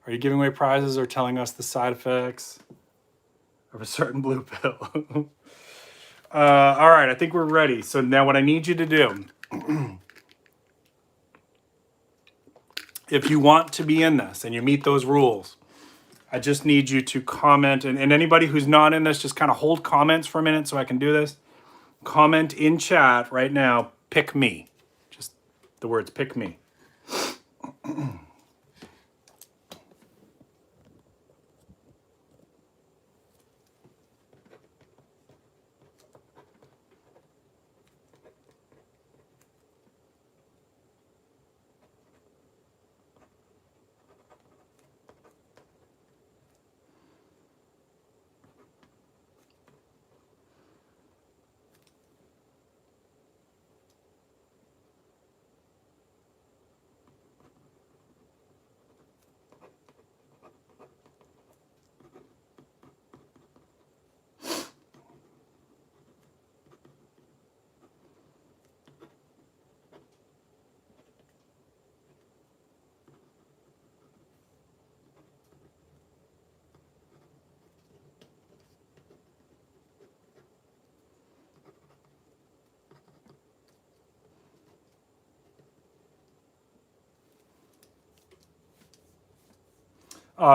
Are you giving away prizes or telling us the side effects of a certain blue pill? All right, I think we're ready. So now what I need you to do, if you want to be in this and you meet those rules, I just need you to comment. And anybody who's not in this, just kind of hold comments for a minute so I can do this. Comment in chat right now, pick me. Just the words, pick me.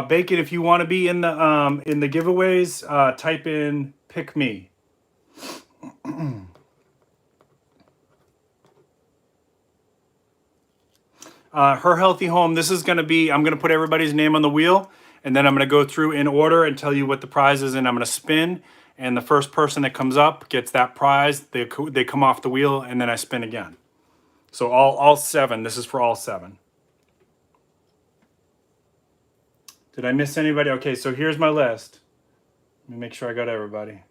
Bacon, if you want to be in the giveaways, type in pick me. Her Healthy Home, this is going to be, I'm going to put everybody's name on the wheel, and then I'm going to go through in order and tell you what the prize is, and I'm going to spin, and the first person that comes up gets that prize. They come off the wheel, and then I spin again. So all 7, this is for all 7. Did I miss anybody? Okay, so here's my list. Let me make sure I got everybody.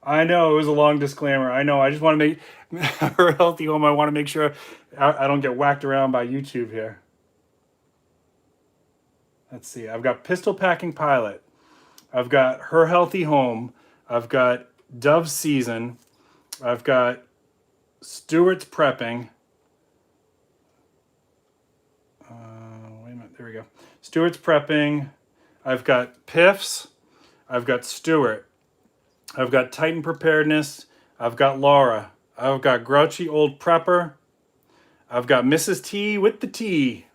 I know it was a long disclaimer. I know. I just want to make Her Healthy Home. I want to make sure I don't get whacked around by YouTube here. Let's see. I've got Pistol Packing Pilot. I've got Her Healthy Home. I've got Dove Season. I've got Stewart's Prepping. Wait a minute. There we go. Stewart's Prepping. I've got Piffs. I've got Stewart. I've got Titan Preparedness. I've got Laura. I've got Grouchy Old Prepper. I've got Mrs. T with the T.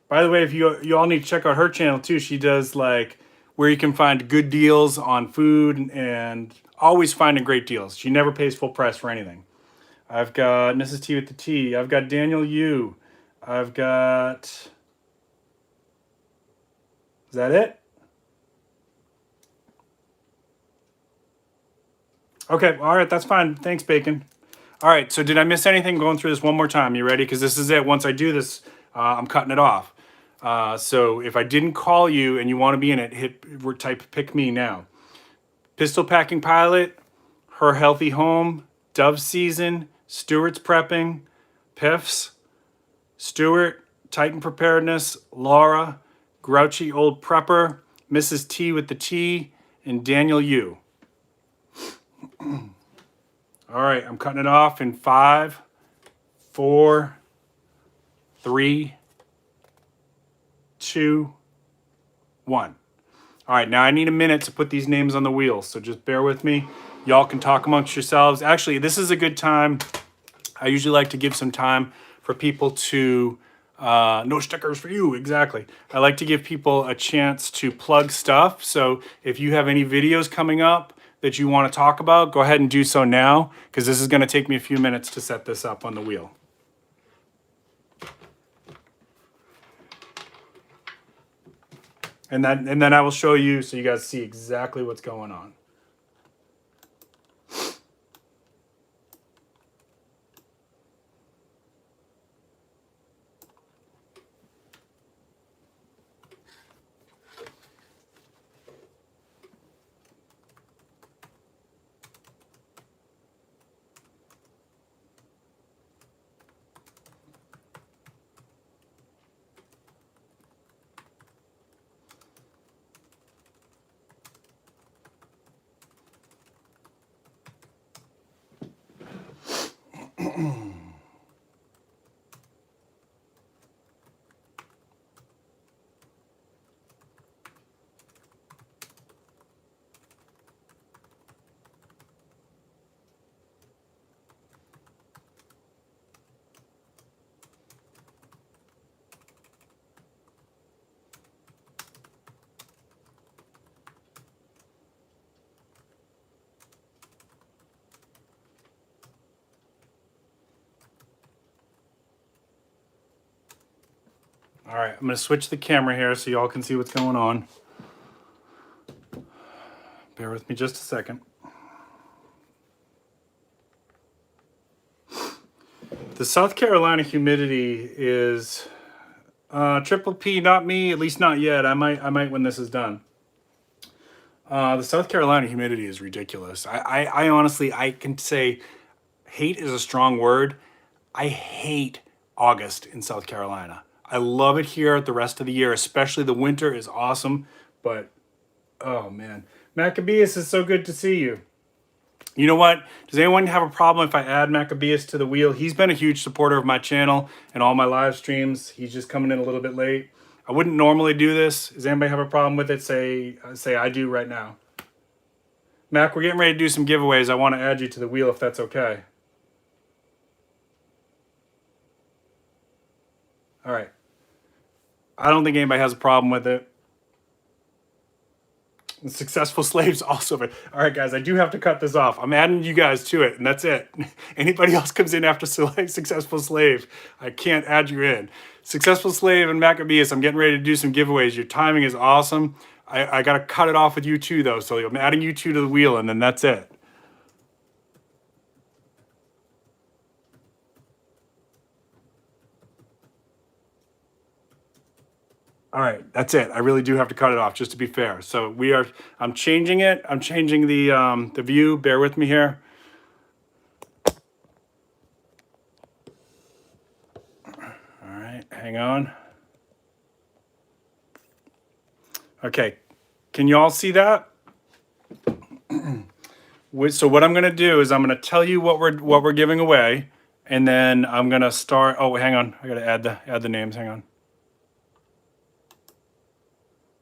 By the way, if you all need to check out her channel too. She does like where you can find good deals on food and always finding great deals. She never pays full price for anything. I've got Mrs. T with the T. I've got Daniel Yu. I've got... Is that it? Okay, all right, that's fine. Thanks, Bacon. All right, so did I miss anything? Going through this one more time. You ready? Because this is it. Once I do this, I'm cutting it off. So if I didn't call you and you want to be in it, type pick me now. Pistol Packing Pilot, Her Healthy Home, Dove Season, Stewart's Prepping, Piffs, Stewart, Titan Preparedness, Laura, Grouchy Old Prepper, Mrs. T with the T, and Daniel Yu. All right, I'm cutting it off in 5, 4, 3, 2, 1. All right, now I need a minute to put these names on the wheel, so just bear with me. Y'all can talk amongst yourselves. Actually, this is a good time. I usually like to give some time for people to, no stickers for you, exactly. I like to give people a chance to plug stuff. So if you have any videos coming up that you want to talk about, go ahead and do so now, because this is going to take me a few minutes to set this up on the wheel. And then I will show you so you guys see exactly what's going on. All right, I'm going to switch the camera here so y'all can see what's going on. Bear with me just a second. The South Carolina humidity is triple P, not me, at least not yet. I might when this is done. The South Carolina humidity is ridiculous. I honestly, I can say hate is a strong word. I hate August in South Carolina. I love it here the rest of the year, especially the winter is awesome. But, oh man. Maccabeus, is so good to see you. You know what? Does anyone have a problem if I add Maccabeus to the wheel? He's been a huge supporter of my channel and all my live streams. He's just coming in a little bit late. I wouldn't normally do this. Does anybody have a problem with it? Say I do right now. Mac, we're getting ready to do some giveaways. I want to add you to the wheel if that's okay. All right. I don't think anybody has a problem with it. The successful slaves also. All right, guys, I do have to cut this off. I'm adding you guys to it, and that's it. Anybody else comes in after successful slave, I can't add you in. Successful slave and Maccabeus, I'm getting ready to do some giveaways. Your timing is awesome. I got to cut it off with you two, though, so I'm adding you two to the wheel, and then that's it. All right, that's it. I really do have to cut it off, just to be fair. So I'm changing it. I'm changing the view. Bear with me here. All right, hang on. Okay, can you all see that? So what I'm gonna do is I'm gonna tell you what we're giving away, and then I'm gonna start. Oh, hang on. I gotta add the names. Hang on.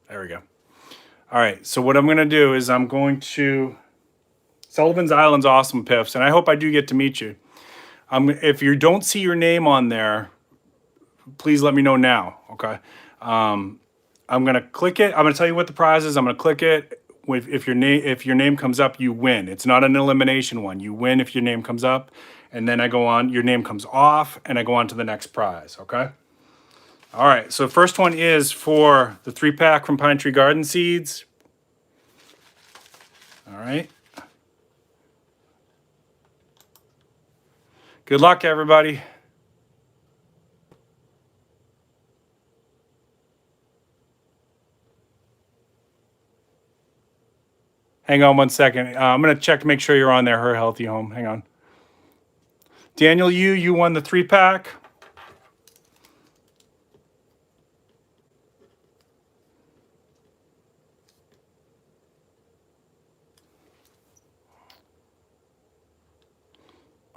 There we go. All right, so what I'm going to do is I'm going to... Sullivan's Island's awesome, Piffs, and I hope I do get to meet you. If you don't see your name on there, please let me know now, okay? I'm going to click it. I'm going to tell you what the prize is. I'm going to click it. If your name comes up, you win. It's not an elimination one. You win if your name comes up, and then I go on. Your name comes off, and I go on to the next prize, okay? All right, so first one is for the 3-pack from Pine Tree Garden Seeds. All right. Good luck, everybody. Hang on one second. I'm going to check to make sure you're on there, Her Healthy Home. Hang on. Daniel, you won the 3-pack.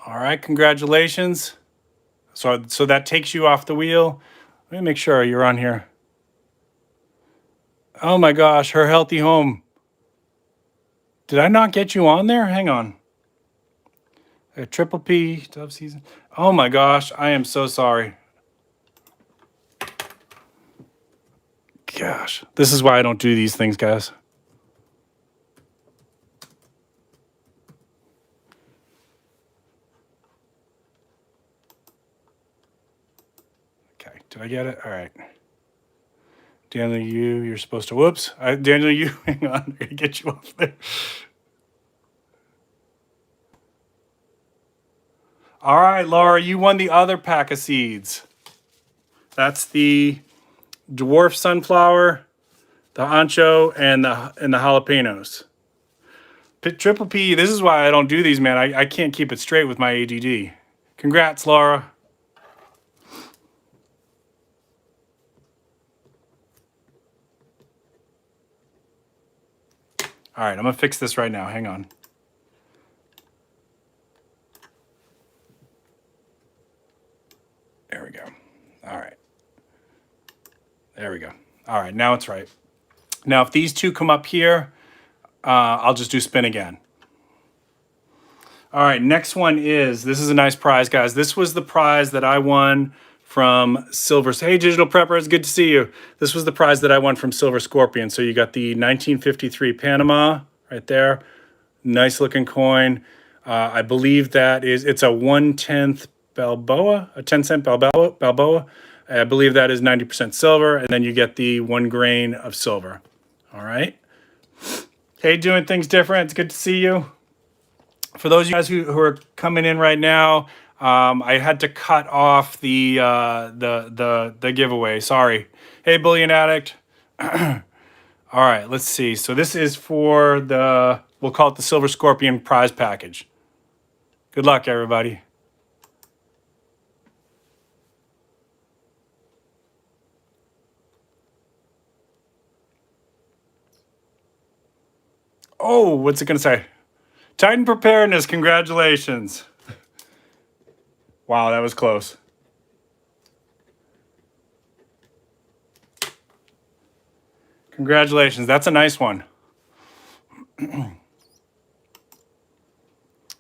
All right, congratulations. So that takes you off the wheel. Let me make sure you're on here. Oh my gosh, Her Healthy Home. Did I not get you on there? Hang on. A triple P dove season. Oh my gosh, I am so sorry. Gosh, this is why I don't do these things, guys. Okay, did I get it? All right. Daniel, you're supposed to, whoops. Daniel, hang on, I'm gonna get you off there. All right, Laura, you won the other pack of seeds. That's the dwarf sunflower, the ancho, and the jalapenos. Triple P, this is why I don't do these, man. I can't keep it straight with my ADD. Congrats, Laura. All right, I'm going to fix this right now. Hang on. There we go. All right. There we go. All right, now it's right. Now, if these two come up here, I'll just do spin again. All right, next one is, this is a nice prize, guys. This was the prize that I won from Silver. Hey, Digital Preppers, good to see you. This was the prize that I won from Silver Scorpion. So you got the 1953 Panama right there. Nice looking coin. I believe that it's a 1/10 Balboa, a 10-cent Balboa. I believe that is 90% silver, and then you get the 1 grain of silver. All right. Hey, doing things different. It's good to see you. For those of you guys who are coming in right now, I had to cut off the giveaway. Sorry. Hey, Bullion Addict. All right, let's see. So this is for the, we'll call it the Silver Scorpion prize package. Good luck, everybody. Oh, what's it going to say? Titan Preparedness, congratulations. Wow, that was close. Congratulations, that's a nice one.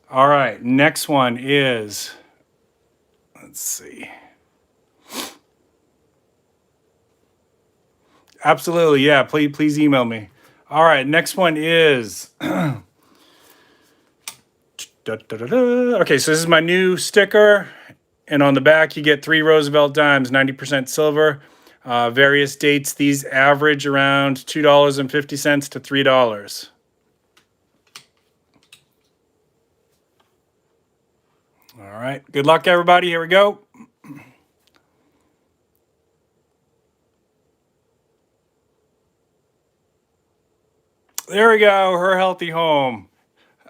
All right, next one is, let's see. Absolutely, yeah, please email me. All right, next one is, okay, so this is my new sticker, and on the back you get 3 Roosevelt dimes, 90% silver. Various dates, these average around $2.50 to $3. All right, good luck, everybody. Here we go. There we go, her healthy home.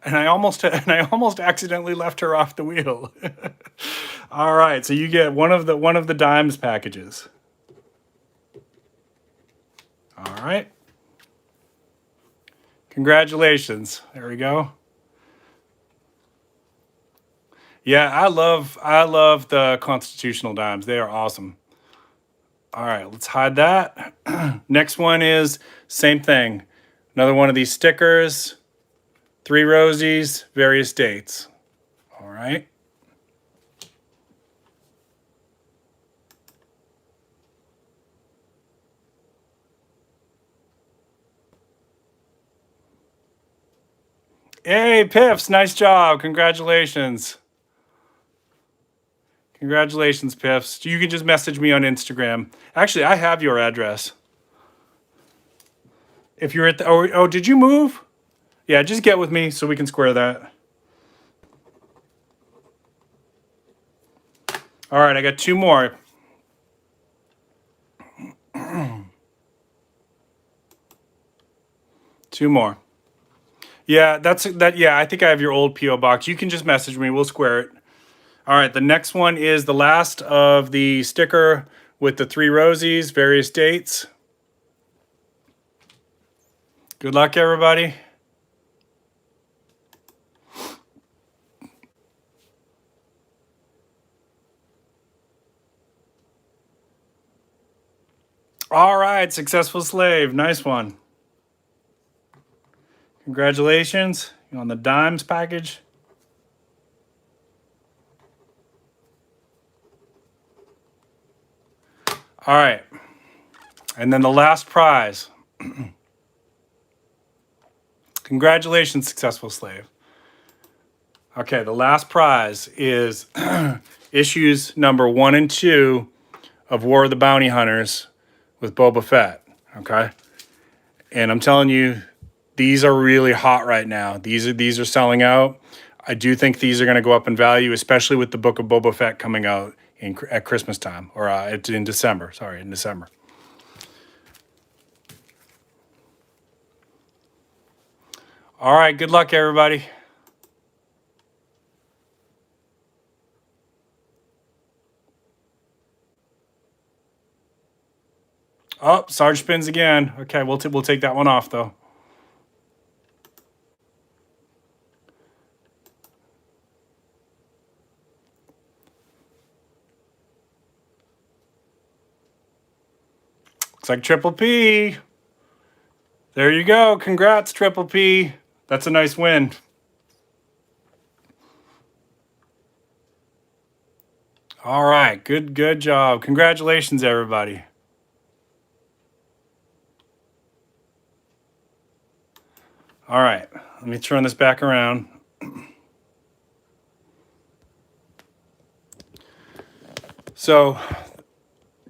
And I almost accidentally left her off the wheel. All right, so you get one of the dimes packages. All right. Congratulations. There we go. Yeah, I love the constitutional dimes. They are awesome. All right, let's hide that. Next one is same thing. Another one of these stickers. 3 rosies, various dates. All right. Hey, Piffs, nice job. Congratulations. Congratulations, Piffs. You can just message me on Instagram. Actually, I have your address. If you're at the, oh, did you move? Yeah, just get with me so we can square that. All right, I got 2 more. Two more. Yeah, yeah, I think I have your old PO box. You can just message me. We'll square it. All right, the next one is the last of the sticker with the 3 rosies, various dates. Good luck, everybody. All right, successful slave. Nice one. Congratulations on the dimes package. All right. And then the last prize. Congratulations, successful slave. Okay, the last prize is issues number 1 and 2 of War of the Bounty Hunters with Boba Fett. Okay. And I'm telling you, these are really hot right now. These are selling out. I do think these are going to go up in value, especially with the Book of Boba Fett coming out at Christmas time, or in December. Sorry, in December. All right, good luck, everybody. Oh, Sarge spins again. Okay, we'll take that one off, though. Looks like Triple P. There you go. Congrats, Triple P. That's a nice win. All right, good job. Congratulations, everybody. All right, let me turn this back around. So,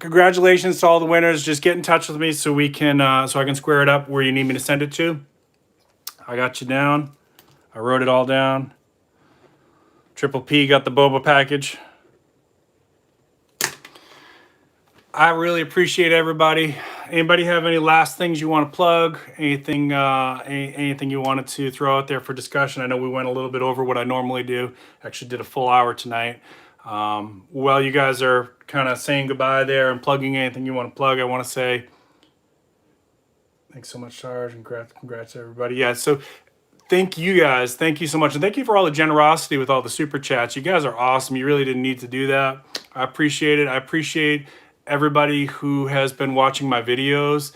congratulations to all the winners. Just get in touch with me so we can so I can square it up where you need me to send it to. I got you down. I wrote it all down. Triple P got the boba package. I really appreciate everybody. Anybody have any last things you want to plug? Anything anything you wanted to throw out there for discussion? I know we went a little bit over what I normally do. Actually did a full hour tonight. While you guys are kind of saying goodbye there and plugging anything you want to plug, I want to say thanks so much, Sarge, and congrats to everybody. Yeah, so thank you guys. Thank you so much. And thank you for all the generosity with all the super chats. You guys are awesome. You really didn't need to do that. I appreciate it. I appreciate everybody who has been watching my videos.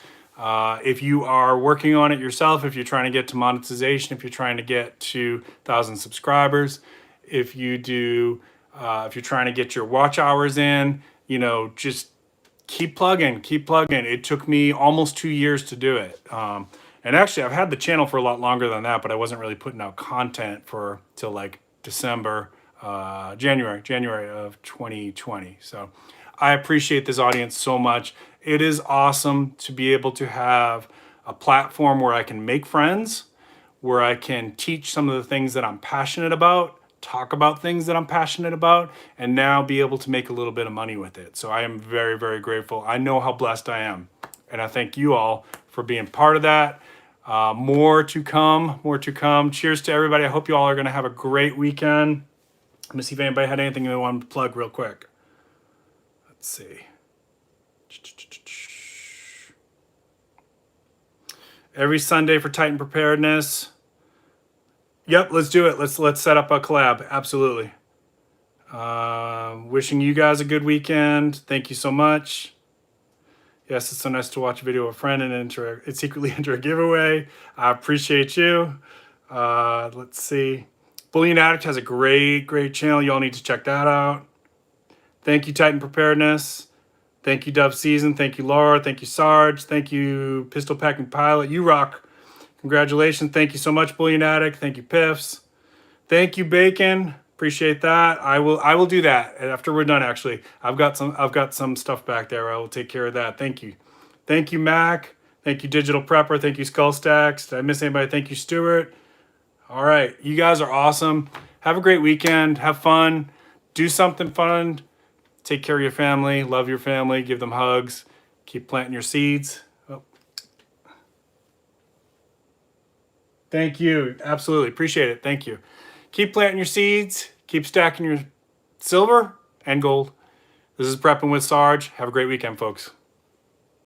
If you are working on it yourself, if you're trying to get to monetization, if you're trying to get to 1,000 subscribers, if you do, if you're trying to get your watch hours in, you know, just keep plugging, keep plugging. It took me almost 2 years to do it. And actually, I've had the channel for a lot longer than that, but I wasn't really putting out content for till like December, January of 2020. So I appreciate this audience so much. It is awesome to be able to have a platform where I can make friends, where I can teach some of the things that I'm passionate about, talk about things that I'm passionate about, and now be able to make a little bit of money with it. So I am very, very grateful. I know how blessed I am. And I thank you all for being part of that. More to come, more to come. Cheers to everybody. I hope you all are going to have a great weekend. Let me see if anybody had anything they wanted to plug real quick. Let's see. Every Sunday for Titan Preparedness. Yep, let's do it. Let's set up a collab. Absolutely. Wishing you guys a good weekend. Thank you so much. Yes, it's so nice to watch a video of a friend and secretly enter a giveaway. I appreciate you. Let's see. Bullion Addict has a great channel. Y'all need to check that out. Thank you, Titan Preparedness. Thank you, Dove Season. Thank you, Laura. Thank you, Sarge. Thank you, Pistol Packing Pilot. You rock. Congratulations. Thank you so much, Bullion Addict. Thank you, Piffs. Thank you, Bacon. Appreciate that. I will do that after we're done. Actually, I've got some stuff back there. I will take care of that. Thank you. Thank you, Mac. Thank you, Digital Prepper. Thank you, Skull Stacks. Did I miss anybody? Thank you, Stuart. All right, you guys are awesome. Have a great weekend. Have fun. Do something fun. Take care of your family. Love your family. Give them hugs. Keep planting your seeds. Oh. Thank you. Absolutely. Appreciate it. Thank you. Keep planting your seeds. Keep stacking your silver and gold. This is Prepping with Sarge. Have a great weekend, folks.